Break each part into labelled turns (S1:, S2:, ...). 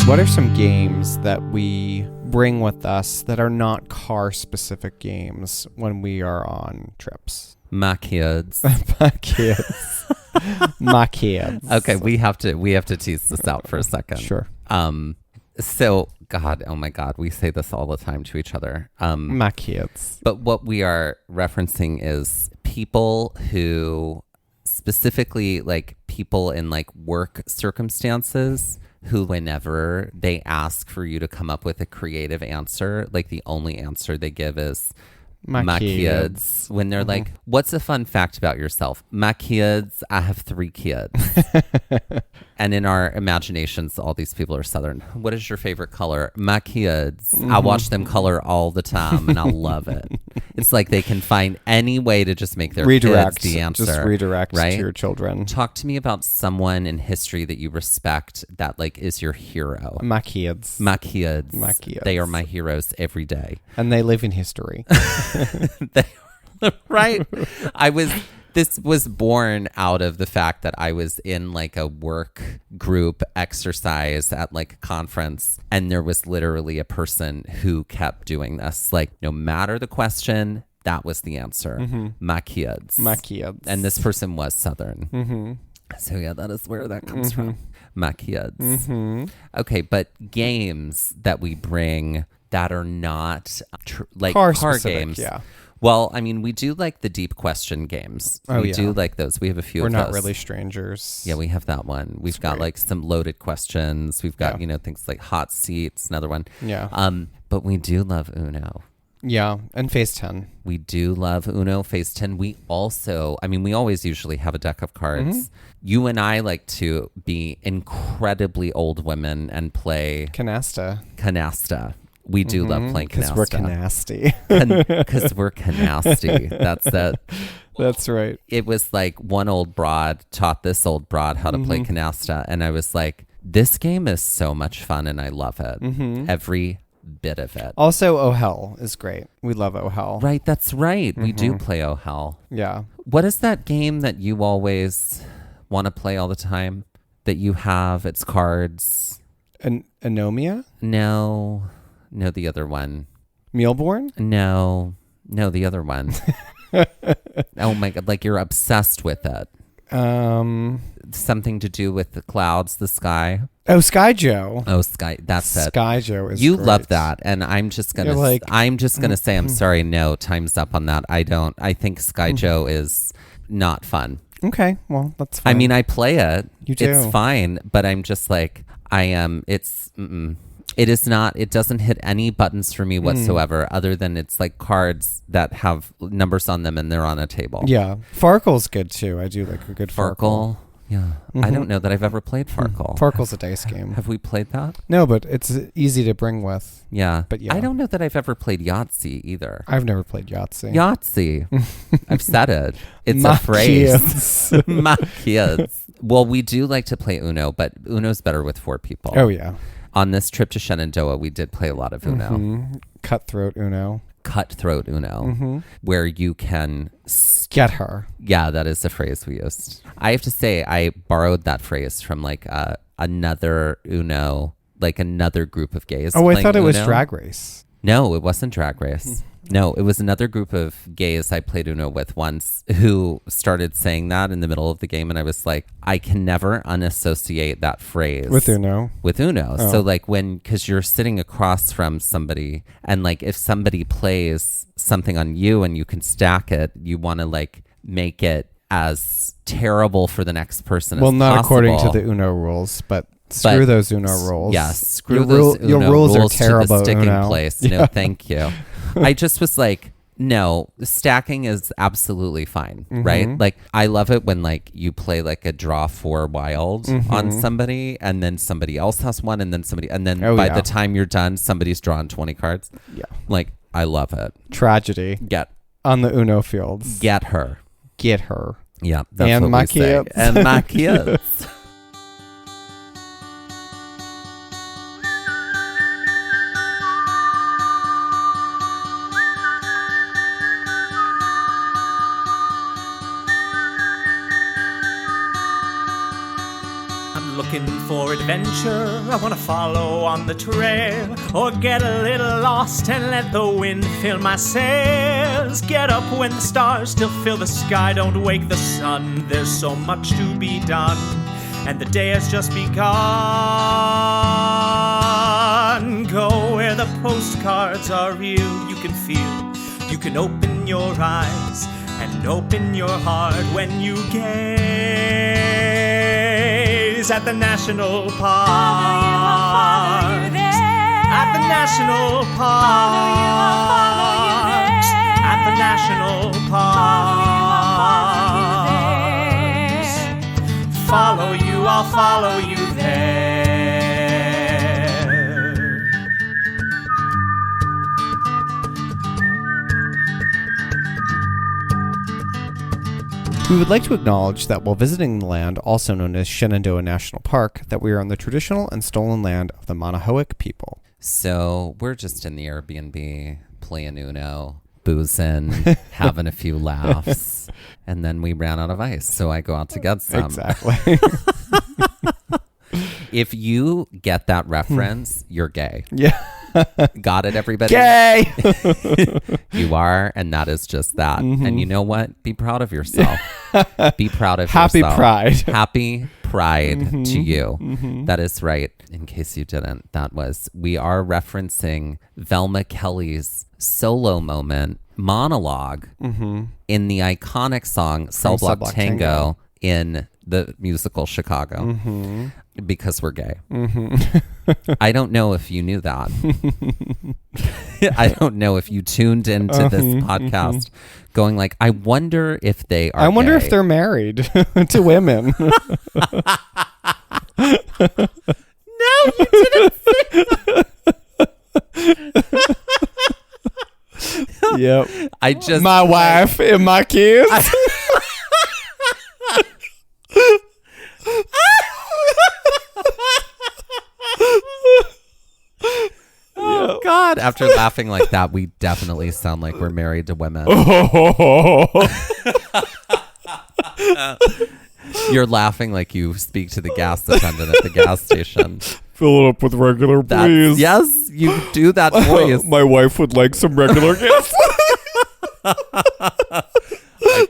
S1: What are some games that we bring with us that are not car-specific games when we are on trips?
S2: My kids.
S1: My kids. My kids.
S2: Okay, we have to tease this out for a second.
S1: Sure.
S2: So, God, oh my God, we say this all the time to each other.
S1: My kids.
S2: But what we are referencing is people who, specifically like people in like work circumstances, who whenever they ask for you to come up with a creative answer, like the only answer they give is my kids. When they're like, what's a fun fact about yourself? My kids, I have 3 kids. And in our imaginations, all these people are Southern. What is your favorite color? My kids. I watch them color all the time and I love it. It's like they can find any way to just make their kids the answer.
S1: Just redirect
S2: right?
S1: to your children.
S2: Talk to me about someone in history that you respect that like is your hero.
S1: My kids.
S2: My kids.
S1: My kids.
S2: They are my heroes every day.
S1: And they live in history.
S2: Right? This was born out of the fact that I was in like a work group exercise at like a conference, and there was literally a person who kept doing this. Like, no matter the question, that was the answer. My kids.
S1: My kids.
S2: And this person was Southern. So yeah, that is where that comes from. My kids. Okay, but games that we bring that are not like car games.
S1: Yeah.
S2: Well, I mean, we do like the deep question games. We do like those. We have a few of those.
S1: We're not really strangers.
S2: Yeah, we have that one. We've got like some loaded questions. We've got, things like hot seats, another one.
S1: Yeah.
S2: But we do love Uno.
S1: Yeah, and Phase 10.
S2: We do love Uno, Phase 10. We also, I mean, we always usually have a deck of cards. You and I like to be incredibly old women and play canasta. We do love playing canasta.
S1: Because we're canasty.
S2: Because we're canasty. That's that.
S1: That's right.
S2: It was like one old broad taught this old broad how to play canasta. And I was like, this game is so much fun and I love it. Every bit of it.
S1: Also, Oh Hell is great. We love Oh Hell.
S2: Right, that's right. We do play Oh Hell.
S1: Yeah.
S2: What is that game that you always want to play all the time? That you have, it's cards.
S1: Anomia?
S2: No, the other one.
S1: Mealborn?
S2: No, the other one. Oh my God, like you're obsessed with it. Something to do with the clouds, the sky.
S1: Oh, Sky Joe.
S2: Oh, Sky, that's it.
S1: Sky Joe is
S2: You
S1: great.
S2: love that, and I'm just gonna say I'm sorry. No, time's up on that. I think Sky Joe is not fun.
S1: Okay, well, that's fine.
S2: I mean, I play it.
S1: You do.
S2: It's fine, but I'm just like, it is not, it doesn't hit any buttons for me whatsoever, other than it's like cards that have numbers on them and they're on a table.
S1: Yeah. Farkle's good too. I do like a good Farkle.
S2: Yeah. I don't know that I've ever played Farkle.
S1: Farkle's a dice game.
S2: Have we played that?
S1: No, but it's easy to bring with.
S2: Yeah.
S1: But yeah.
S2: I don't know that I've ever played Yahtzee either.
S1: I've never played Yahtzee.
S2: Yahtzee. I've said it. It's
S1: My
S2: a phrase.
S1: kids.
S2: My kids. Well, we do like to play Uno, but Uno's better with 4 people.
S1: Oh, yeah.
S2: On this trip to Shenandoah, we did play a lot of Uno.
S1: Cutthroat Uno.
S2: Where you can
S1: get her.
S2: Yeah, that is the phrase we used. I have to say, I borrowed that phrase from like another Uno, like another group of gays.
S1: Oh, I thought it was
S2: Uno.
S1: Drag Race.
S2: No, it wasn't Drag Race. No, it was another group of gays I played Uno with once who started saying that in the middle of the game. And I was like, I can never unassociate that phrase.
S1: With Uno?
S2: With Uno.
S1: Oh.
S2: So like because you're sitting across from somebody and like if somebody plays something on you and you can stack it, you want to like make it as terrible for the next person as possible.
S1: Well, not according to the Uno rules, but... Screw those Uno rules.
S2: Yes, screw those Uno
S1: your rules are terrible,
S2: to the sticking
S1: Uno.
S2: place.
S1: Yeah.
S2: No, thank you. I just was like, no, stacking is absolutely fine, right? Like, I love it when like you play like a draw 4 wild on somebody, and then somebody else has one, and then by the time you're done, somebody's drawn 20 cards.
S1: Yeah,
S2: like I love it.
S1: Tragedy. On the Uno fields.
S2: Get her. Yeah, that's
S1: and
S2: what
S1: my
S2: we
S1: kids.
S2: say. And my kids.
S3: looking for adventure. I want to follow on the trail or get a little lost and let the wind fill my sails. Get up when the stars still fill the sky. Don't wake the sun. There's so much to be done, and the day has just begun. Go where the postcards are real. You can feel, you can open your eyes and open your heart when you gaze at the national park. At the national park. At the national park. Follow you, I'll follow you there.
S1: We would like to acknowledge that while visiting the land, also known as Shenandoah National Park, that we are on the traditional and stolen land of the Manahoic people.
S2: So we're just in the Airbnb, playing Uno, boozing, having a few laughs, and then we ran out of ice, so I go out to get some.
S1: Exactly.
S2: If you get that reference, you're gay.
S1: Yeah.
S2: Got it, everybody?
S1: Gay!
S2: You are, and that is just that. Mm-hmm. And you know what? Be proud of yourself. Be proud of
S1: Happy
S2: yourself.
S1: Pride.
S2: Happy Pride
S1: Mm-hmm.
S2: to you.
S1: Mm-hmm.
S2: That is right. In case you didn't, we are referencing Velma Kelly's solo monologue
S1: Mm-hmm.
S2: in the iconic song Cell Block Tango in the musical Chicago.
S1: Mm-hmm.
S2: Because we're gay.
S1: Mm-hmm.
S2: I don't know if you knew that. I don't know if you tuned into this podcast going like, I wonder if they are
S1: I wonder
S2: gay.
S1: if they're married to women.
S2: No, you didn't say that.
S1: Yep.
S2: I just
S1: my wife and my kids.
S2: Oh God! After laughing like that, we definitely sound like we're married to women. You're laughing like you speak to the gas attendant at the gas station.
S1: Fill it up with regular, please.
S2: Yes, you do that voice.
S1: My wife would like some regular gas.
S2: I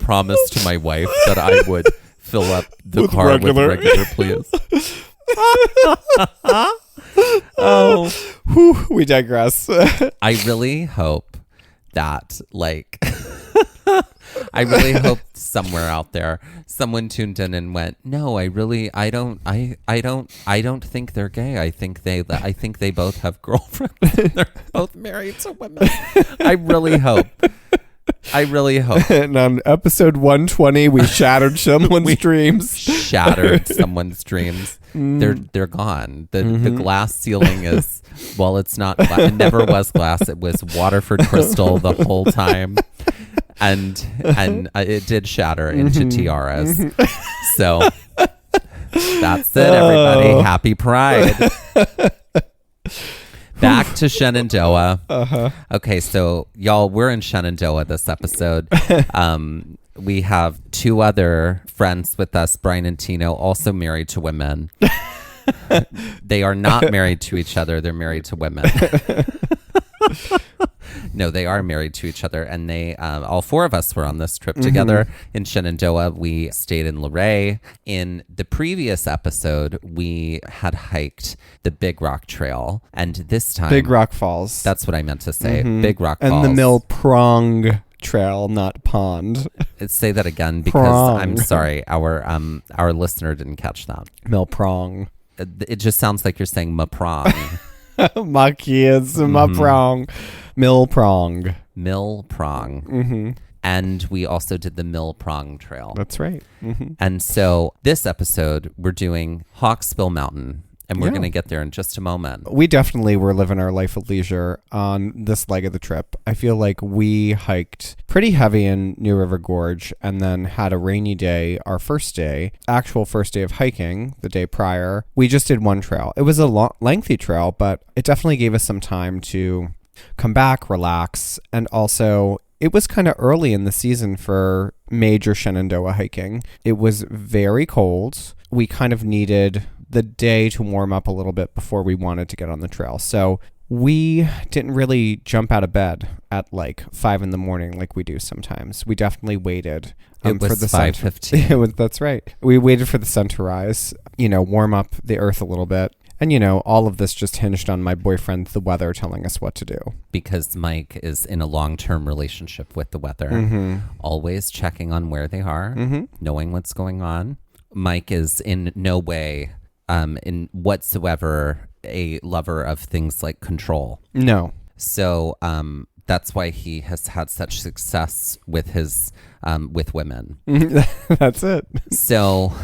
S2: promised to my wife that I would fill up the
S1: With
S2: car
S1: regular.
S2: with regular, please. Oh,
S1: Whew, we digress.
S2: I really hope that, like, I really hope somewhere out there someone tuned in and went, no, I don't think they're gay. I think they both have girlfriends. They're both married to women. I really hope.
S1: And on episode 120, we shattered someone's dreams.
S2: Shattered someone's dreams. They're gone. The glass ceiling is, well, it's not. It never was glass. It was Waterford crystal the whole time, and it did shatter into tiaras. So that's it, everybody. Happy Pride. Back to Shenandoah. Okay, so y'all, we're in Shenandoah this episode. We have two other friends with us, Brian and Tino, also married to women. They are not married to each other. They're married to women. No, they are married to each other. And they, all four of us were on this trip together in Shenandoah. We stayed in Luray. In the previous episode, we had hiked the Big Rock Trail. And this time...
S1: Big Rock Falls.
S2: That's what I meant to say. Big Rock Falls.
S1: And the Mill Prong Trail, not pond.
S2: Say that again because
S1: Prong.
S2: I'm sorry. Our listener didn't catch that.
S1: Mill Prong.
S2: It just sounds like you're saying ma-prong.
S1: My kids, my prong. Mill Prong.
S2: Mill Prong. And we also did the Mill Prong Trail.
S1: That's right.
S2: And so this episode, we're doing Hawksbill Mountain. And we're going to get there in just a moment.
S1: We definitely were living our life of leisure on this leg of the trip. I feel like we hiked pretty heavy in New River Gorge and then had a rainy day, our first day, actual first day of hiking the day prior. We just did one trail. It was a lengthy trail, but it definitely gave us some time to come back, relax, and also it was kind of early in the season for major Shenandoah hiking. It was very cold. We kind of needed the day to warm up a little bit before we wanted to get on the trail. So we didn't really jump out of bed at like 5 a.m. like we do sometimes. We definitely waited
S2: It was
S1: for the
S2: 5:15.
S1: That's right. We waited for the sun to rise, warm up the earth a little bit. And, all of this just hinged on my boyfriend, the weather, telling us what to do.
S2: Because Mike is in a long-term relationship with the weather, always checking on where they are, knowing what's going on. Mike is in no way, in whatsoever, a lover of things like control.
S1: No.
S2: So that's why he has had such success with his with women.
S1: That's it.
S2: So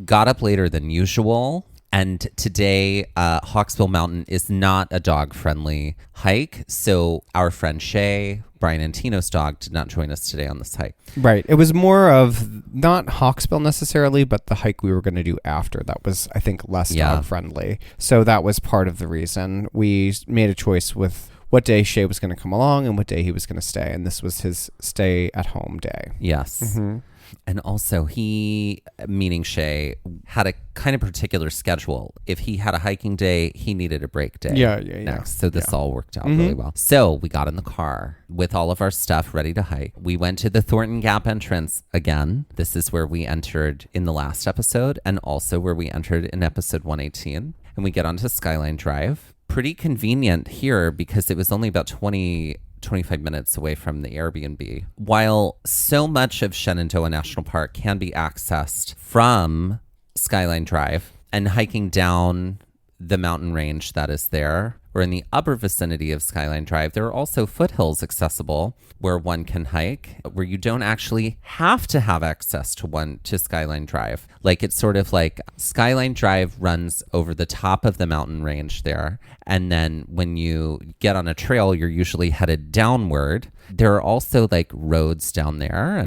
S2: got up later than usual. And today, Hawksbill Mountain is not a dog-friendly hike. So our friend Shay, Brian and Tino's dog, did not join us today on this hike.
S1: Right. It was more of not Hawksbill necessarily, but the hike we were going to do after. That was, I think, less dog-friendly. So that was part of the reason. We made a choice with what day Shay was going to come along and what day he was going to stay. And this was his stay-at-home day.
S2: Yes. Mm-hmm. And also he, meaning Shay, had a kind of particular schedule. If he had a hiking day, he needed a break day.
S1: Yeah.
S2: So this all worked out really well. So we got in the car with all of our stuff ready to hike. We went to the Thornton Gap entrance again. This is where we entered in the last episode and also where we entered in episode 118. And we get onto Skyline Drive. Pretty convenient here because it was only about 25 minutes away from the Airbnb. While so much of Shenandoah National Park can be accessed from Skyline Drive and hiking down the mountain range that is there, or in the upper vicinity of Skyline Drive, there are also foothills accessible where one can hike, where you don't actually have to have access to Skyline Drive. Like it's sort of like Skyline Drive runs over the top of the mountain range there. And then when you get on a trail, you're usually headed downward. There are also like roads down there.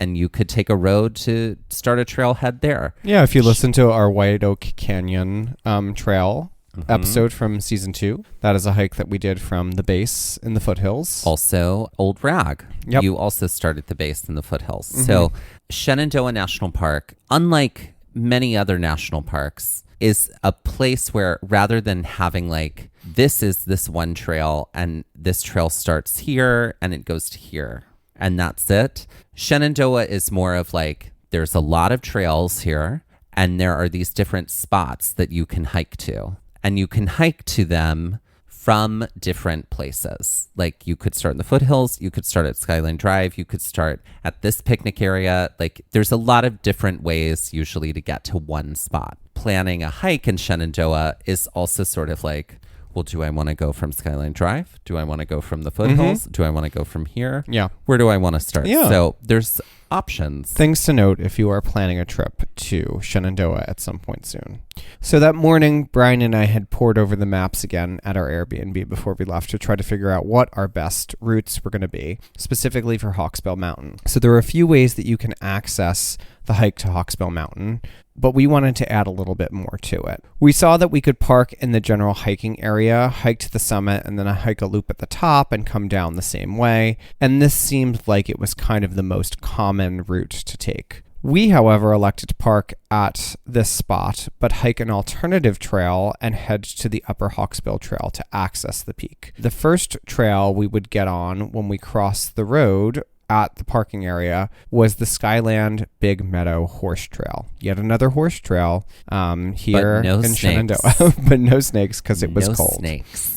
S2: And you could take a road to start a trailhead there.
S1: Yeah, if you listen to our White Oak Canyon trail episode from season 2, that is a hike that we did from the base in the foothills.
S2: Also, Old Rag.
S1: Yep.
S2: You also started the base in the foothills. So Shenandoah National Park, unlike many other national parks, is a place where rather than having like, this is this one trail and this trail starts here and it goes to here, and that's it. Shenandoah is more of like, there's a lot of trails here and there are these different spots that you can hike to, and you can hike to them from different places. Like you could start in the foothills, you could start at Skyline Drive, you could start at this picnic area. Like there's a lot of different ways usually to get to one spot. Planning a hike in Shenandoah is also sort of like, well, do I want to go from Skyline Drive? Do I want to go from the foothills? Do I want to go from here?
S1: Yeah.
S2: Where do I want to start?
S1: Yeah.
S2: So there's options.
S1: Things to note if you are planning a trip to Shenandoah at some point soon. So that morning, Brian and I had pored over the maps again at our Airbnb before we left to try to figure out what our best routes were going to be, specifically for Hawksbill Mountain. So there are a few ways that you can access the hike to Hawksbill Mountain, but we wanted to add a little bit more to it. We saw that we could park in the general hiking area, hike to the summit, and then hike a loop at the top and come down the same way. And this seemed like it was kind of the most common route to take. We, however, elected to park at this spot, but hike an alternative trail and head to the Upper Hawksbill Trail to access the peak. The first trail we would get on when we crossed the road at the parking area was the Skyland Big Meadow Horse Trail. Yet another horse trail here in Shenandoah. But no snakes because it was cold.
S2: No snakes.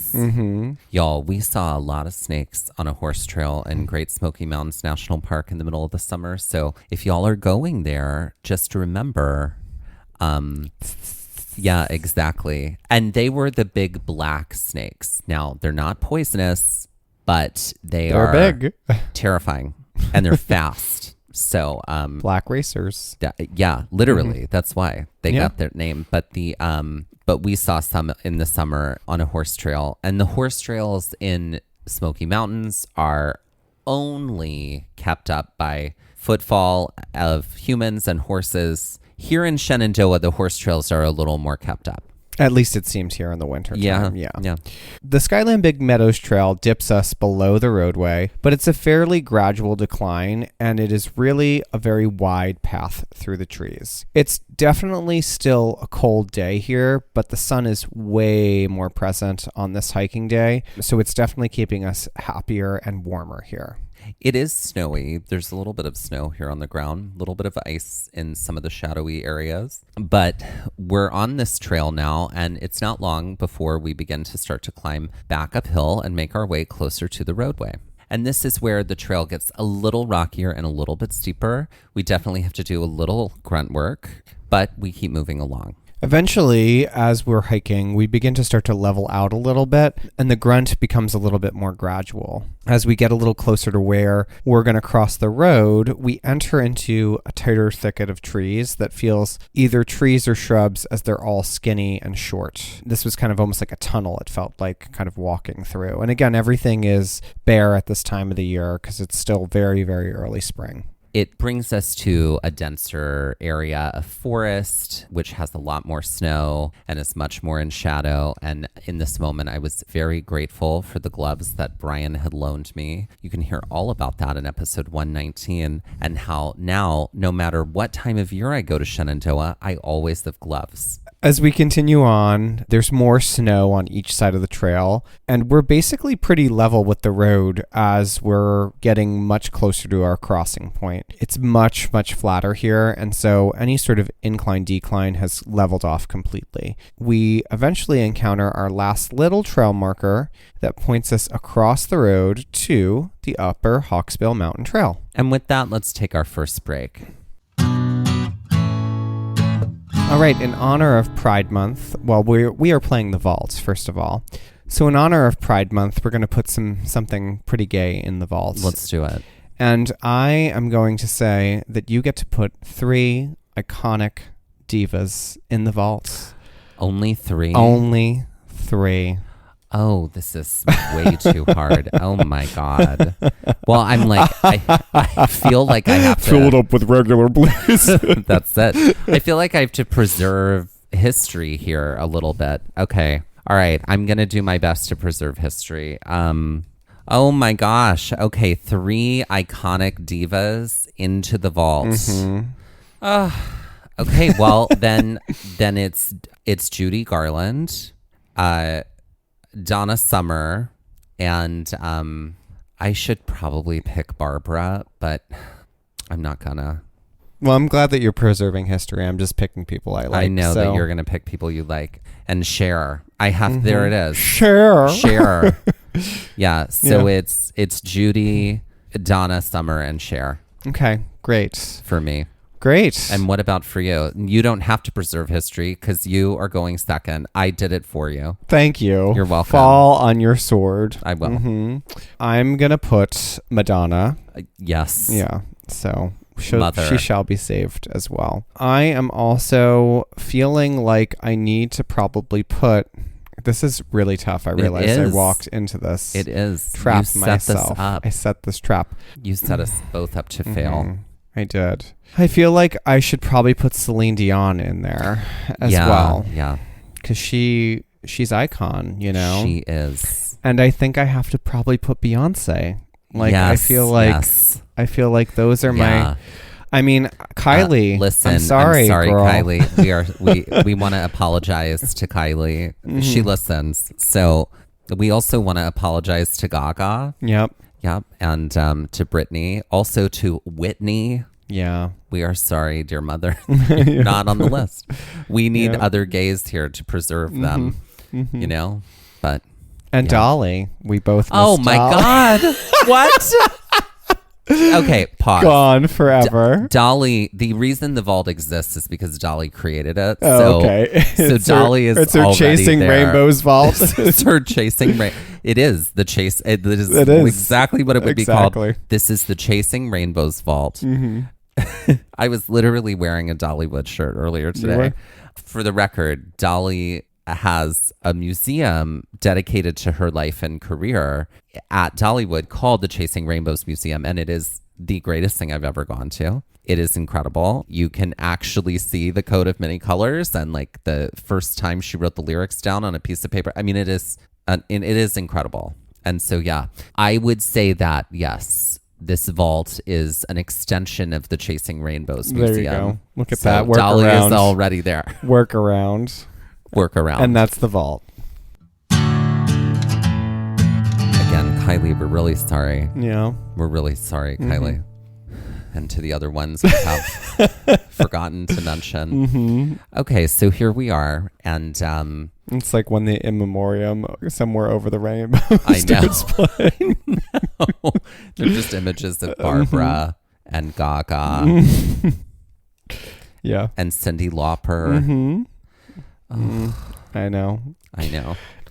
S2: Y'all, we saw a lot of snakes on a horse trail in Great Smoky Mountains National Park in the middle of the summer. So if y'all are going there, just remember, yeah, exactly. And they were the big black snakes. Now, they're not poisonous, but they're
S1: big,
S2: terrifying, and they're fast. So
S1: black racers.
S2: Yeah, literally. That's why they got their name. But but we saw some in the summer on a horse trail, and the horse trails in Smoky Mountains are only kept up by footfall of humans and horses. Here in Shenandoah, the horse trails are a little more kept up.
S1: At least it seems here in the winter time.
S2: Yeah.
S1: The Skyline Big Meadows Trail dips us below the roadway, but it's a fairly gradual decline, and it is really a very wide path through the trees. It's definitely still a cold day here, but the sun is way more present on this hiking day, so it's definitely keeping us happier and warmer here.
S2: It is snowy. There's a little bit of snow here on the ground, a little bit of ice in some of the shadowy areas. But we're on this trail now, and it's not long before we begin to start to climb back uphill and make our way closer to the roadway. And this is where the trail gets a little rockier and a little bit steeper. We definitely have to do a little grunt work, but we keep moving along.
S1: Eventually, as we're hiking, we begin to start to level out a little bit, and the grunt becomes a little bit more gradual. As we get a little closer to where we're going to cross the road, we enter into a tighter thicket of trees that feels either trees or shrubs, as they're all skinny and short. This was kind of almost like a tunnel, it felt like, kind of walking through. And again, everything is bare at this time of the year because it's still very, very early spring.
S2: It brings us to a denser area of forest, which has a lot more snow and is much more in shadow. And in this moment, I was very grateful for the gloves that Brian had loaned me. You can hear all about that in episode 119, and how now, no matter what time of year I go to Shenandoah, I always have gloves.
S1: As we continue on, there's more snow on each side of the trail, and we're basically pretty level with the road as we're getting much closer to our crossing point. It's much, much flatter here, and so any sort of incline-decline has leveled off completely. We eventually encounter our last little trail marker that points us across the road to the upper Hawksbill Mountain Trail.
S2: And with that, let's take our first break.
S1: All right, in honor of Pride Month, well, we are playing the vaults, first of all. So in honor of Pride Month, we're going to put something pretty gay in the vaults.
S2: Let's do it.
S1: And I am going to say that you get to put 3 iconic divas in the vaults.
S2: Only 3?
S1: Only 3.
S2: Oh, this is way too hard. Oh my God. Well, I'm like, I feel like I have to
S1: fill it up with regular blues.
S2: That's it. I feel like I have to preserve history here a little bit. Okay. All right. I'm going to do my best to preserve history. Oh my gosh. Okay. 3 iconic divas into the vault. Mm-hmm. Okay. Well, then it's Judy Garland, Donna Summer, and I should probably pick Barbara, but I'm not gonna.
S1: Well, I'm glad that you're preserving history. I'm just picking people I like.
S2: I know that you're gonna pick people you like. And Cher. I have. Mm-hmm. There it is.
S1: Cher.
S2: Yeah. So yeah. It's Judy, Donna Summer, and Cher.
S1: Okay. Great.
S2: For me.
S1: Great.
S2: And what about for you? You don't have to preserve history because you are going second. I did it for you.
S1: Thank you.
S2: You're welcome.
S1: Fall on your sword.
S2: I will.
S1: Mm-hmm. I'm going to put Madonna.
S2: Yes.
S1: Yeah. So she shall be saved as well. I am also feeling like I need to probably put... This is really tough. I realized I walked into this.
S2: It is.
S1: Trap
S2: you
S1: myself.
S2: Set this up.
S1: I set this trap.
S2: You set us both up to fail.
S1: I did. I feel like I should probably put Celine Dion in there as well.
S2: Yeah.
S1: Because she's icon, you know?
S2: She is.
S1: And I think I have to probably put Beyonce. Like,
S2: yes,
S1: I feel like those are my... I mean, Kylie.
S2: Listen,
S1: I'm sorry, girl.
S2: Kylie. We want to apologize to Kylie. Mm-hmm. She listens. So we also want to apologize to Gaga.
S1: Yep.
S2: And to Britney. Also to Whitney.
S1: Yeah.
S2: We are sorry, dear mother. You're not on the list. We need other gays here to preserve them, you know? But.
S1: And Dolly. We both missed
S2: Oh, my
S1: Dolly.
S2: God. What? Okay, pause.
S1: Gone forever.
S2: Dolly, the reason the vault exists is because Dolly created it.
S1: Oh, okay.
S2: So Dolly is
S1: it's her Chasing
S2: there.
S1: Rainbows vault.
S2: It's her Chasing It is the chase. It is exactly what it would be called. This is the Chasing Rainbows vault. Mm-hmm. I was literally wearing a Dollywood shirt earlier today. For the record, Dolly has a museum dedicated to her life and career at Dollywood called the Chasing Rainbows Museum, and it is the greatest thing I've ever gone to. It is incredible. You can actually see the coat of many colors, and like the first time she wrote the lyrics down on a piece of paper. I mean, it is incredible. And so, yeah, I would say that, yes, this vault is an extension of the Chasing Rainbows Museum.
S1: There you go. Look at
S2: so
S1: that. Workaround.
S2: Dolly is already there.
S1: Workaround.
S2: And
S1: that's the vault.
S2: Again, Kylie, we're really sorry.
S1: Yeah.
S2: We're really sorry, Kylie. And to the other ones we have forgotten to mention. Okay, so here we are. And
S1: it's like when the in memoriam somewhere over the rainbow
S2: I know.
S1: starts playing.
S2: No, they're just images of Barbara and Gaga
S1: Yeah.
S2: and Cyndi Lauper.
S1: I know.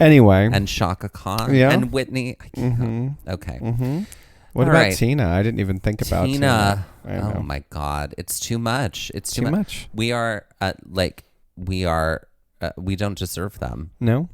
S1: Anyway.
S2: And Shaka Khan and Whitney. I can't. Okay.
S1: What
S2: All
S1: about
S2: right.
S1: Tina? I didn't even think about Tina.
S2: Oh my God. It's too much. It's too
S1: much.
S2: We are we don't deserve them.
S1: No?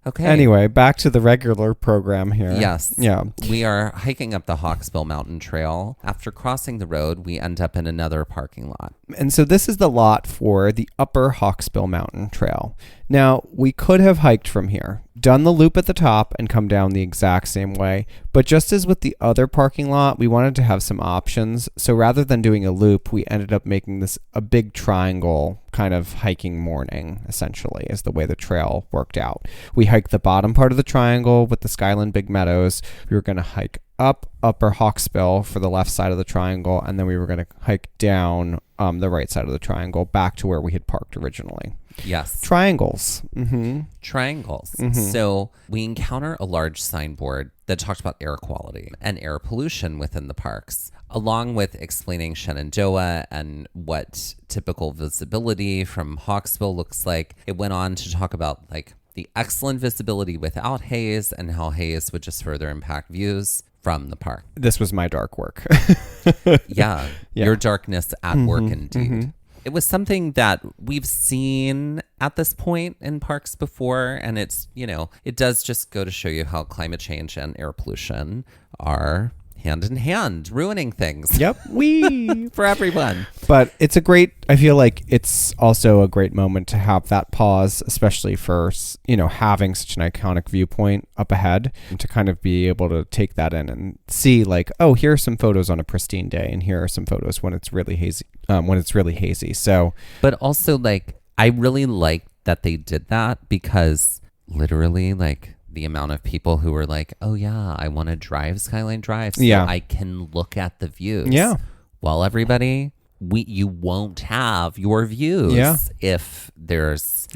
S2: Okay.
S1: Anyway, back to the regular program here.
S2: Yes.
S1: Yeah.
S2: We are hiking up the Hawksbill Mountain Trail. After crossing the road, we end up in another parking lot.
S1: And so this is the lot for the upper Hawksbill Mountain Trail. Now, we could have hiked from here, done the loop at the top and come down the exact same way. But just as with the other parking lot, we wanted to have some options. So rather than doing a loop, we ended up making this a big triangle kind of hiking morning, essentially, is the way the trail worked out. We hiked the bottom part of the triangle with the Skyline Big Meadows. We were going to hike up Upper Hawksbill for the left side of the triangle, and then we were going to hike down the right side of the triangle back to where we had parked originally.
S2: Yes.
S1: Triangles.
S2: Triangles. So we encounter a large signboard that talks about air quality and air pollution within the parks, along with explaining Shenandoah and what typical visibility from Hawksbill looks like. It went on to talk about like the excellent visibility without haze and how haze would just further impact views from the park.
S1: This was my dark work.
S2: Yeah. Your darkness at work indeed. It was something that we've seen at this point in parks before. And it's, it does just go to show you how climate change and air pollution are hand in hand, ruining things.
S1: Yep.
S2: For everyone.
S1: But I feel like it's also a great moment to have that pause, especially for, having such an iconic viewpoint up ahead, and to kind of be able to take that in and see like, oh, here are some photos on a pristine day, and here are some photos when it's really hazy. So,
S2: but also like, I really like that they did that, because literally like the amount of people who were like, oh yeah, I want to drive Skyline Drive so I can look at the views.
S1: Yeah.
S2: Well, everybody, you won't have your views if there's,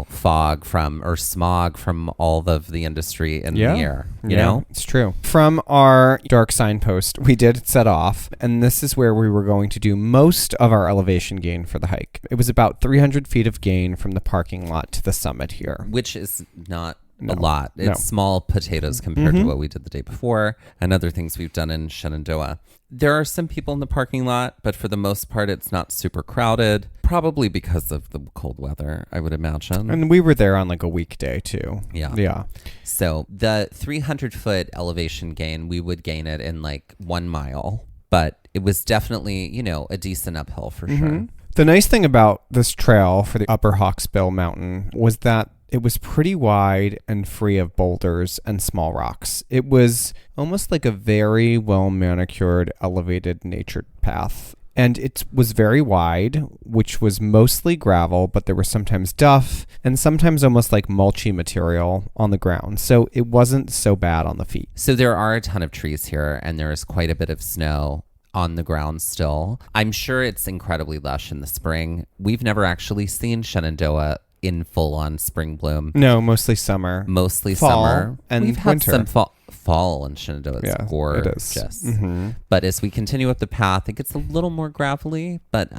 S2: fog or smog from all of the industry in the air, you know?
S1: It's true. From our dark signpost, we did set off, and this is where we were going to do most of our elevation gain for the hike. It was about 300 feet of gain from the parking lot to the summit here.
S2: Which is not a lot. It's small potatoes compared to what we did the day before and other things we've done in Shenandoah. There are some people in the parking lot, but for the most part, it's not super crowded, probably because of the cold weather, I would imagine.
S1: And we were there on like a weekday too.
S2: Yeah. So the 300-foot elevation gain, we would gain it in like 1 mile, but it was definitely, a decent uphill for sure.
S1: The nice thing about this trail for the upper Hawksbill Mountain was that it was pretty wide and free of boulders and small rocks. It was almost like a very well manicured, elevated nature path. And it was very wide, which was mostly gravel, but there was sometimes duff and sometimes almost like mulchy material on the ground. So it wasn't so bad on the feet.
S2: So there are a ton of trees here, and there is quite a bit of snow on the ground still. I'm sure it's incredibly lush in the spring. We've never actually seen Shenandoah in full-on spring bloom.
S1: No, mostly summer.
S2: Mostly
S1: fall
S2: summer.
S1: And
S2: we've
S1: winter.
S2: had some fall in Shenandoah. It's gorgeous.
S1: It is.
S2: But as we continue up the path, it gets a little more gravelly. But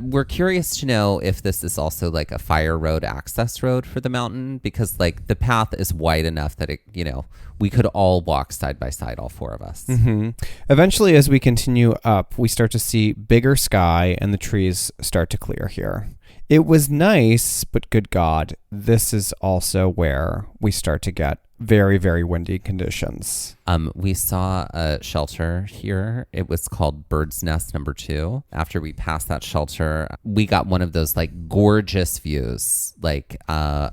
S2: we're curious to know if this is also like a fire road access road for the mountain, because like the path is wide enough that it, we could all walk side by side, all four of us.
S1: Eventually, as we continue up, we start to see bigger sky and the trees start to clear here. It was nice, but good God, this is also where we start to get very, very windy conditions.
S2: We saw a shelter here. It was called Bird's Nest number 2. After we passed that shelter, we got one of those like gorgeous views, like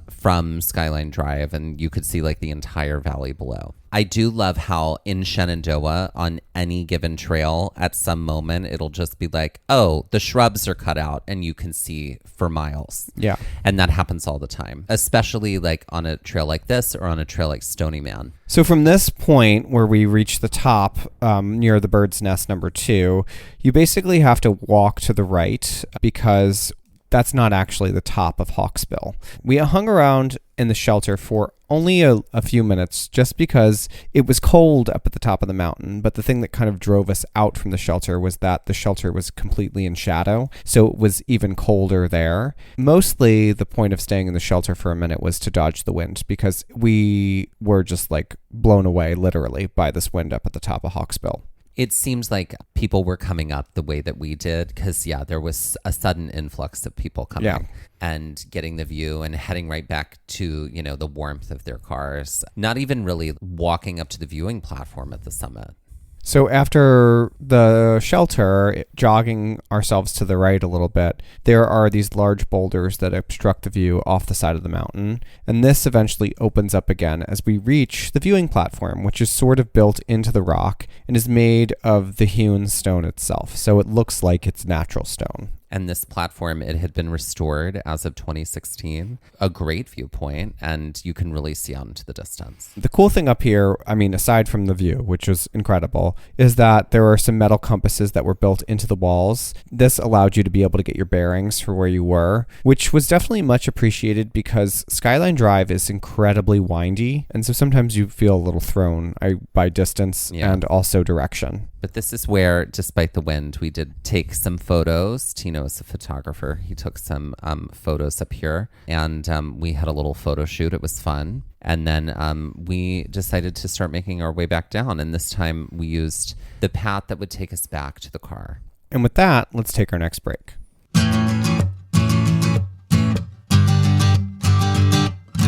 S2: from Skyline Drive, and you could see like the entire valley below. I do love how in Shenandoah, on any given trail, at some moment, it'll just be like, oh, the shrubs are cut out and you can see for miles.
S1: Yeah.
S2: And that happens all the time, especially like on a trail like this or on a trail like Stony Man.
S1: So from this point where we reach the top near the Bird's Nest number 2, you basically have to walk to the right because that's not actually the top of Hawksbill. We hung around in the shelter for only a few minutes just because it was cold up at the top of the mountain. But the thing that kind of drove us out from the shelter was that the shelter was completely in shadow. So it was even colder there. Mostly the point of staying in the shelter for a minute was to dodge the wind because we were just like blown away literally by this wind up at the top of Hawksbill.
S2: It seems like people were coming up the way that we did because, yeah, there was a sudden influx of people coming and getting the view and heading right back to, you know, the warmth of their cars, not even really walking up to the viewing platform at the summit.
S1: So after the shelter, jogging ourselves to the right a little bit, there are these large boulders that obstruct the view off the side of the mountain. And this eventually opens up again as we reach the viewing platform, which is sort of built into the rock and is made of the hewn stone itself. So it looks like it's natural stone.
S2: And this platform, it had been restored as of 2016. A great viewpoint, and you can really see out into the distance.
S1: The cool thing up here, I mean, aside from the view, which was incredible, is that there are some metal compasses that were built into the walls. This allowed you to be able to get your bearings for where you were, which was definitely much appreciated because Skyline Drive is incredibly windy. And so sometimes you feel a little thrown by distance and also direction.
S2: But this is where, despite the wind, we did take some photos. Tino is a photographer. He took some photos up here, and we had a little photo shoot. It was fun. And then we decided to start making our way back down. And this time we used the path that would take us back to the car.
S1: And with that, let's take our next break.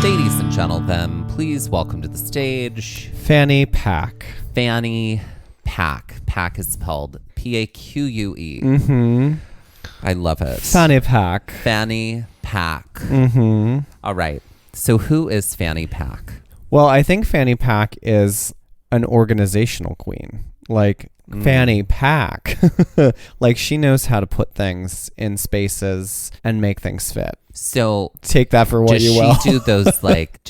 S2: Ladies and gentlemen, please welcome to the stage
S1: Fanny Pack.
S2: Fanny Pack. Pack is spelled P-A-Q-U-E.
S1: Mm-hmm.
S2: I love it.
S1: Fanny Pack.
S2: Fanny Pack.
S1: Mm-hmm.
S2: All right. So who is Fanny Pack?
S1: Well, I think Fanny Pack is an organizational queen. Like Fanny Pack. Like she knows how to put things in spaces and make things fit.
S2: So
S1: take that for what you will.
S2: Does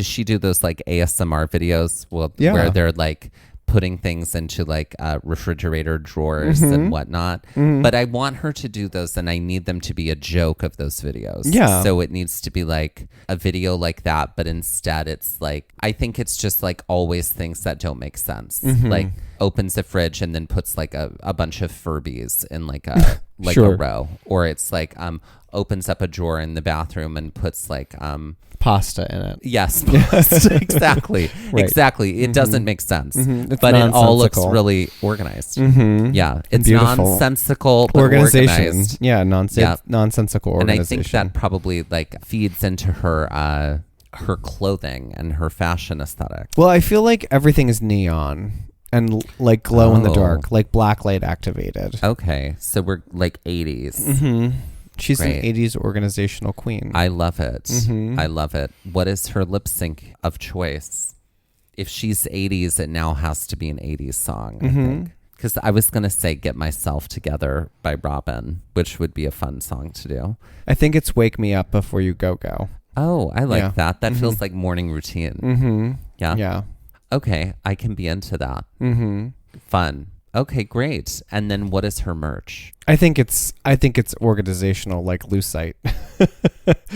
S2: she do those like ASMR videos where they're like putting things into like refrigerator drawers and whatnot. But I want her to do those, and I need them to be a joke of those videos.
S1: Yeah.
S2: So it needs to be like a video like that, but instead it's like, I think it's just like always things that don't make sense. Like opens the fridge and then puts like a bunch of Furbies in like a a row. Or it's like opens up a drawer in the bathroom and puts like
S1: pasta in it.
S2: Yes, pasta. Exactly.
S1: Right.
S2: Exactly. It doesn't make sense,
S1: but
S2: it all looks really organized. Yeah, it's
S1: beautiful.
S2: Nonsensical but
S1: organization.
S2: organized.
S1: Yeah, nonsensical organization.
S2: And I think that probably like feeds into her clothing and her fashion aesthetic.
S1: Well, I feel like everything is neon and like glow in the dark, like blacklight activated.
S2: Okay, so we're like 80s.
S1: She's
S2: Great.
S1: an 80s organizational queen.
S2: I love it. I love it. What is her lip sync of choice? If she's 80s, it now has to be an 80s song, I think. Because I was going to say Get Myself Together by Robin, which would be a fun song to do.
S1: I think it's Wake Me Up Before You Go Go.
S2: Oh, I like that. That feels like morning routine. Yeah?
S1: Yeah.
S2: Okay, I can be into that. Fun. Okay, great. And then what is her merch?
S1: I think it's organizational, like lucite.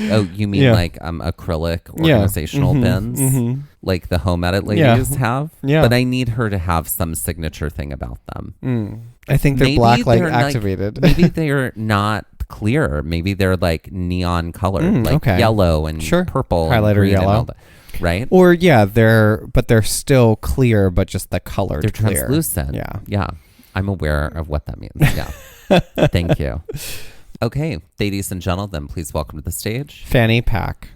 S2: Oh, you mean like acrylic organizational bins, like the Home Edit ladies have? Yeah. But I need her to have some signature thing about them.
S1: I think they're blacklight activated.
S2: Maybe they're not clear. Maybe they're like neon colored, like yellow and purple,
S1: highlighter
S2: and green
S1: yellow.
S2: and all that. Right?
S1: Or they're still clear, but just the color.
S2: They're
S1: clear.
S2: translucent.
S1: Yeah.
S2: Yeah. I'm aware of what that means. Yeah. Thank you. Okay, ladies and gentlemen, please welcome to the stage
S1: Fanny Pack.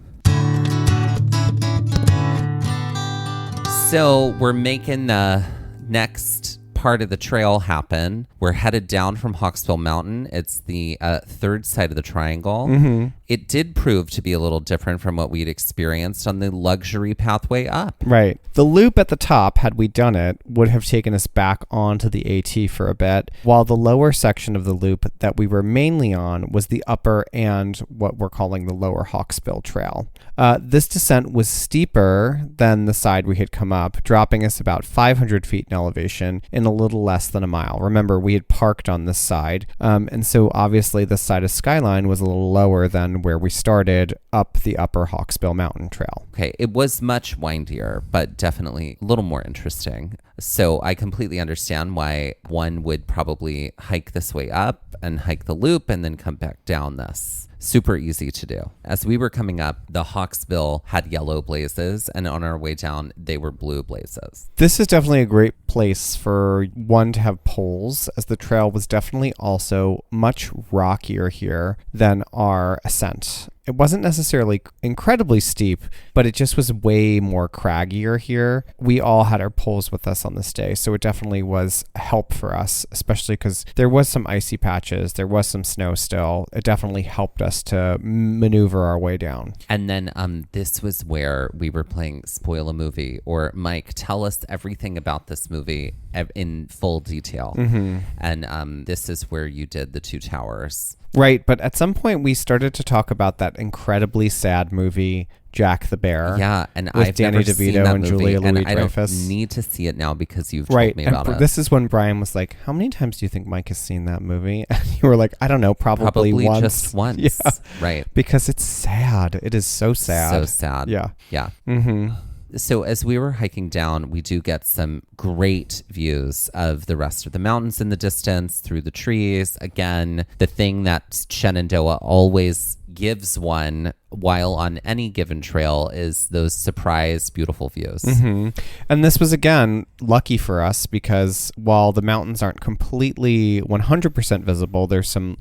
S2: So we're making the next part of the trail happen. We're headed down from Hawksbill Mountain. It's the third side of the triangle.
S1: Mm-hmm.
S2: It did prove to be a little different from what we'd experienced on the luxury pathway up.
S1: Right. The loop at the top, had we done it, would have taken us back onto the AT for a bit, while the lower section of the loop that we were mainly on was the upper and what we're calling the lower Hawksbill Trail. This descent was steeper than the side we had come up, dropping us about 500 feet in elevation in a little less than a mile. Remember, we had parked on this side, and so obviously this side of Skyline was a little lower than where we started up the upper Hawksbill Mountain Trail.
S2: Okay, it was much windier, but definitely a little more interesting. So I completely understand why one would probably hike this way up and hike the loop and then come back down this. Super easy to do. As we were coming up, the Hawksbill had yellow blazes, and on our way down, they were blue blazes.
S1: This is definitely a great place for one to have poles, as the trail was definitely also much rockier here than our ascent. It wasn't necessarily incredibly steep, but it just was way more craggier here. We all had our poles with us on this day, so it definitely was a help for us, especially because there was some icy patches, there was some snow still. It definitely helped us to maneuver our way down.
S2: And then this was where we were playing Spoil a Movie, or Mike, tell us everything about this movie in full detail.
S1: Mm-hmm.
S2: And this is where you did the two towers.
S1: Right, but at some point we started to talk about that incredibly sad movie, Jack the Bear.
S2: Yeah, and
S1: with
S2: I've
S1: Danny
S2: never
S1: DeVito
S2: seen that
S1: and
S2: movie,
S1: Julia
S2: and I
S1: Louis-Dreyfus.
S2: don't need to see it now because you've
S1: Right,
S2: told me about
S1: and
S2: it.
S1: this is when Brian was like, how many times do you think Mike has seen that movie? And you were like, I don't know, probably once.
S2: Just once.
S1: Yeah.
S2: Right.
S1: Because it's sad. It is so sad.
S2: So sad.
S1: Yeah.
S2: Yeah.
S1: Mm-hmm.
S2: So as we were hiking down, we do get some great views of the rest of the mountains in the distance through the trees. Again, the thing that Shenandoah always gives one while on any given trail is those surprise beautiful views.
S1: Mm-hmm. And this was, again, lucky for us because while the mountains aren't completely 100% visible, there's some,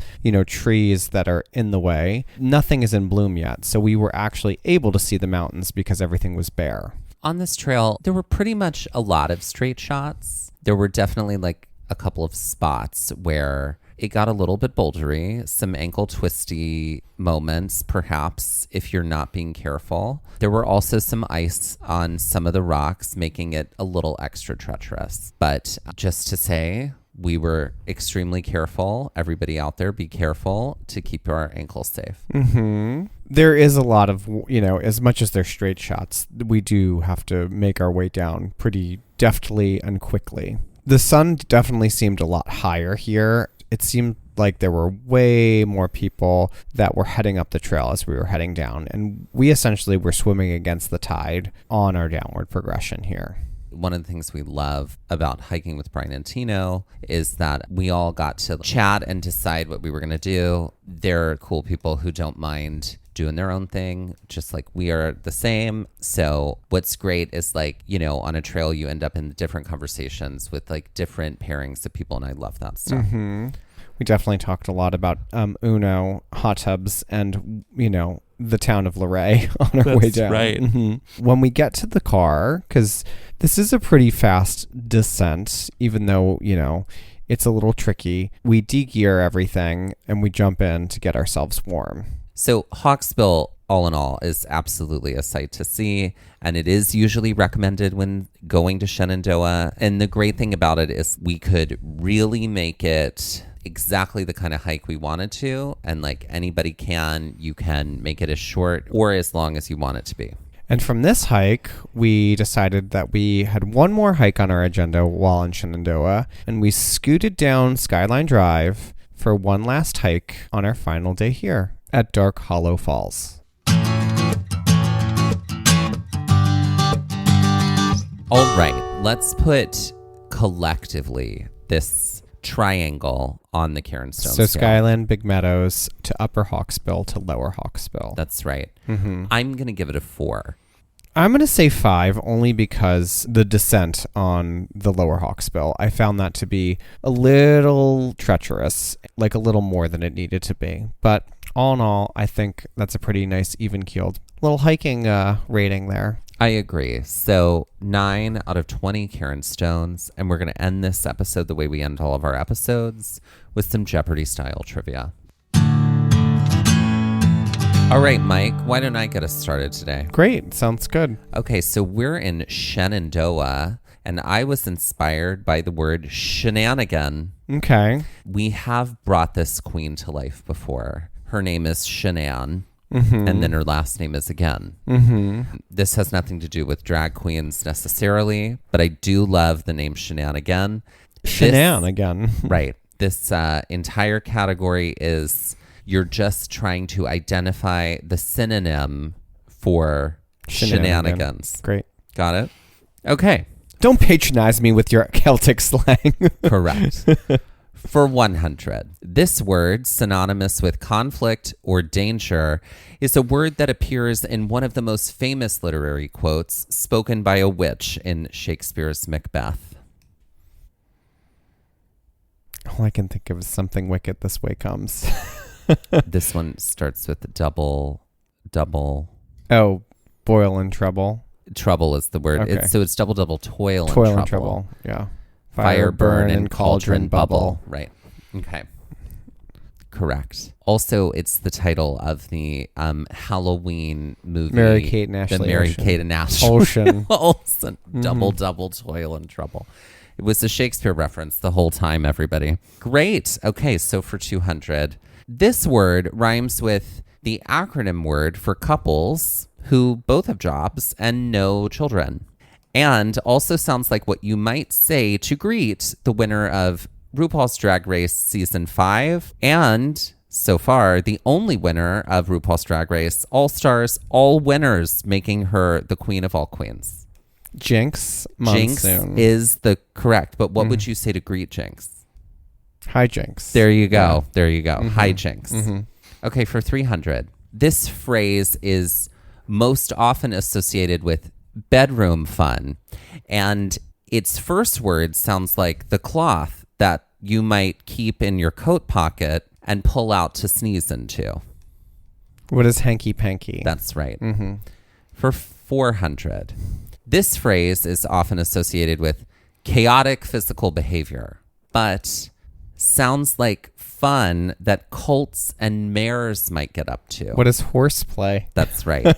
S1: trees that are in the way. Nothing is in bloom yet. So we were actually able to see the mountains because everything was bare.
S2: On this trail, there were pretty much a lot of straight shots. There were definitely like a couple of spots where it got a little bit bouldery, some ankle twisty moments, perhaps, if you're not being careful. There were also some ice on some of the rocks, making it a little extra treacherous. But just to say, we were extremely careful. Everybody out there, be careful to keep our ankles safe.
S1: Mm-hmm. There is a lot of, as much as they're straight shots, we do have to make our way down pretty deftly and quickly. The sun definitely seemed a lot higher here. It seemed like there were way more people that were heading up the trail as we were heading down. And we essentially were swimming against the tide on our downward progression here.
S2: One of the things we love about hiking with Brian and Tino is that we all got to chat and decide what we were going to do. They're cool people who don't mind doing their own thing, just like we are the same. So what's great is on a trail, you end up in different conversations with different pairings of people. And I love that stuff.
S1: Mm-hmm. We definitely talked a lot about Uno, hot tubs, and, the town of Luray on our way down.
S2: Right.
S1: Mm-hmm. When we get to the car, because this is a pretty fast descent, even though, it's a little tricky, we de-gear everything and we jump in to get ourselves warm.
S2: So Hawksbill, all in all, is absolutely a sight to see, and it is usually recommended when going to Shenandoah. And the great thing about it is we could really make it exactly the kind of hike we wanted to, and anybody you can make it as short or as long as you want it to be.
S1: And from this hike, we decided that we had one more hike on our agenda while in Shenandoah, and we scooted down Skyline Drive for one last hike on our final day here at Dark Hollow Falls.
S2: All right, let's put collectively this triangle on the Cairnstone
S1: So
S2: scale.
S1: Skyline, Big Meadows to Upper Hawksbill to Lower Hawksbill.
S2: That's right.
S1: Mm-hmm.
S2: I'm going to give it a 4.
S1: I'm going to say 5 only because the descent on the lower Hawksbill, I found that to be a little treacherous, like a little more than it needed to be. But all in all, I think that's a pretty nice even-keeled little hiking rating there.
S2: I agree. So 9 out of 20 Karen Stones. And we're going to end this episode the way we end all of our episodes, with some Jeopardy-style trivia. All right, Mike, why don't I get us started today?
S1: Great. Sounds good.
S2: Okay, so we're in Shenandoah, and I was inspired by the word shenanigan.
S1: Okay.
S2: We have brought this queen to life before. Her name is Shenan, and then her last name is Again. This has nothing to do with drag queens necessarily, but I do love the name Shenanigan.
S1: Shenanigan.
S2: Right. This entire category is... you're just trying to identify the synonym for shenanigans.
S1: Great.
S2: Got it? Okay.
S1: Don't patronize me with your Celtic slang.
S2: Correct. For 100, this word, synonymous with conflict or danger, is a word that appears in one of the most famous literary quotes spoken by a witch in Shakespeare's Macbeth.
S1: All I can think of is something wicked this way comes.
S2: This one starts with double.
S1: Oh, boil and trouble.
S2: Trouble is the word.
S1: Okay.
S2: It's double, toil
S1: And trouble. Yeah.
S2: Fire, burn, and cauldron bubble. Right. Okay. Correct. Also, it's the title of the Halloween movie.
S1: Mary-Kate and Ashley
S2: The Mary-Kate and Ashley
S1: Olsen.
S2: Olsen. Double, toil and trouble. It was a Shakespeare reference the whole time, everybody. Great. Okay, so for 200, this word rhymes with the acronym word for couples who both have jobs and no children, and also sounds like what you might say to greet the winner of RuPaul's Drag Race Season 5, and so far, the only winner of RuPaul's Drag Race All-Stars, all winners, making her the queen of all queens.
S1: Jinx Monsoon.
S2: Jinx is the correct, but what would you say to greet Jinx?
S1: Hi, Jinx.
S2: There you go. Yeah. There you go. Hi, Jinx. Okay, for 300. This phrase is most often associated with bedroom fun. And its first word sounds like the cloth that you might keep in your coat pocket and pull out to sneeze into.
S1: What is hanky-panky?
S2: That's right. For 400. This phrase is often associated with chaotic physical behavior, but... sounds like fun that colts and mares might get up to.
S1: What is horseplay?
S2: That's right.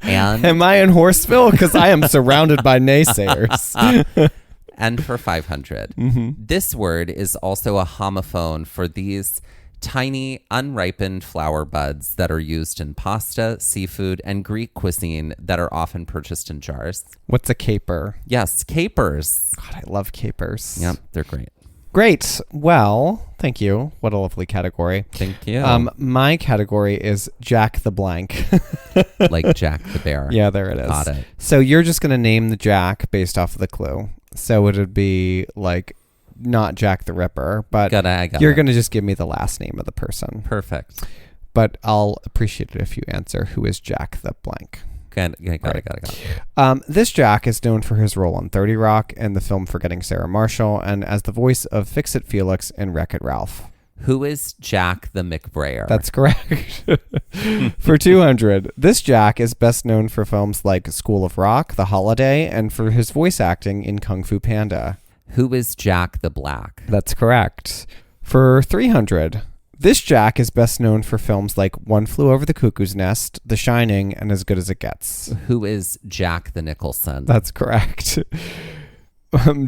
S2: And
S1: am I in Horseville? Because I am surrounded by naysayers.
S2: And for 500, this word is also a homophone for these tiny, unripened flower buds that are used in pasta, seafood, and Greek cuisine that are often purchased in jars.
S1: What's a caper?
S2: Yes, capers.
S1: God, I love capers.
S2: Yep, they're great.
S1: Great. Well, thank you. What a lovely category.
S2: Thank you.
S1: My category is Jack the Blank.
S2: Like Jack the Bear.
S1: Yeah, there it is.
S2: Got it.
S1: So you're just going to name the Jack based off of the clue. So it would be like not Jack the Ripper, but you're going to just give me the last name of the person.
S2: Perfect.
S1: But I'll appreciate it if you answer who is Jack the Blank.
S2: Got it.
S1: This Jack is known for his role on 30 Rock and the film Forgetting Sarah Marshall, and as the voice of Fix-It Felix in Wreck-It Ralph.
S2: Who is Jack the McBrayer?
S1: That's correct. For 200, this Jack is best known for films like School of Rock, The Holiday, and for his voice acting in Kung Fu Panda.
S2: Who is Jack the Black?
S1: That's correct. For 300, this Jack is best known for films like One Flew Over the Cuckoo's Nest, The Shining, and As Good as It Gets.
S2: Who is Jack the Nicholson?
S1: That's correct.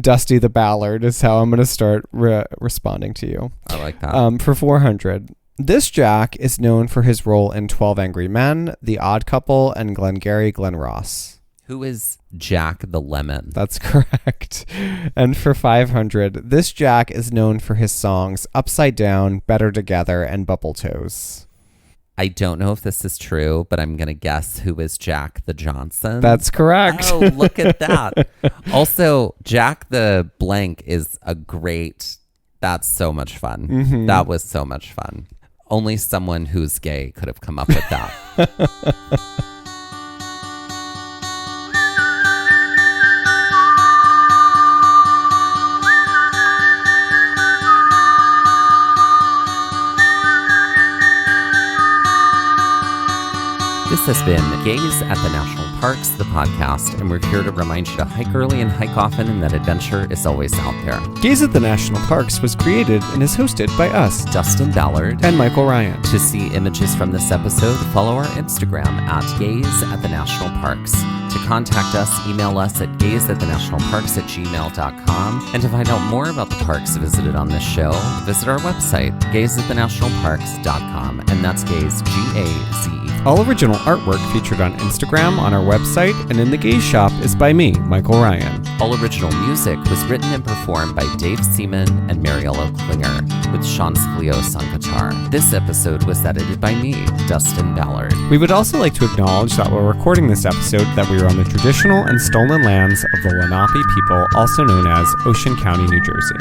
S1: Dusty the Ballard is how I'm going to start responding to you.
S2: I like that.
S1: For 400, this Jack is known for his role in 12 Angry Men, The Odd Couple, and Glengarry Glen Ross.
S2: Who is Jack the Lemon?
S1: That's correct. And for 500, this Jack is known for his songs Upside Down, Better Together, and Bubble Toes.
S2: I don't know if this is true, but I'm going to guess who is Jack the Johnson.
S1: That's correct.
S2: Oh, look at that. Also, Jack the Blank is that's so much fun. Mm-hmm. That was so much fun. Only someone who's gay could have come up with that. This has been Gaze at the National Parks, the podcast, and we're here to remind you to hike early and hike often, and that adventure is always out there.
S1: Gaze at the National Parks was created and is hosted by us,
S2: Dustin Ballard
S1: and Michael Ryan.
S2: To see images from this episode, follow our Instagram at Gaze at the National Parks. To contact us, email us at gazeatthenationalparks@gmail.com. And to find out more about the parks visited on this show, visit our website, gazeatthenationalparks.com. And that's Gaze, G-A-Z-E.
S1: All original artwork featured on Instagram, on our website, and in the Gaze Shop is by me, Michael Ryan.
S2: All original music was written and performed by Dave Seaman and Mariella Klinger, with Sean Splios on guitar. This episode was edited by me, Dustin Ballard.
S1: We would also like to acknowledge that while recording this episode that we are on the traditional and stolen lands of the Lenape people, also known as Ocean County, New Jersey.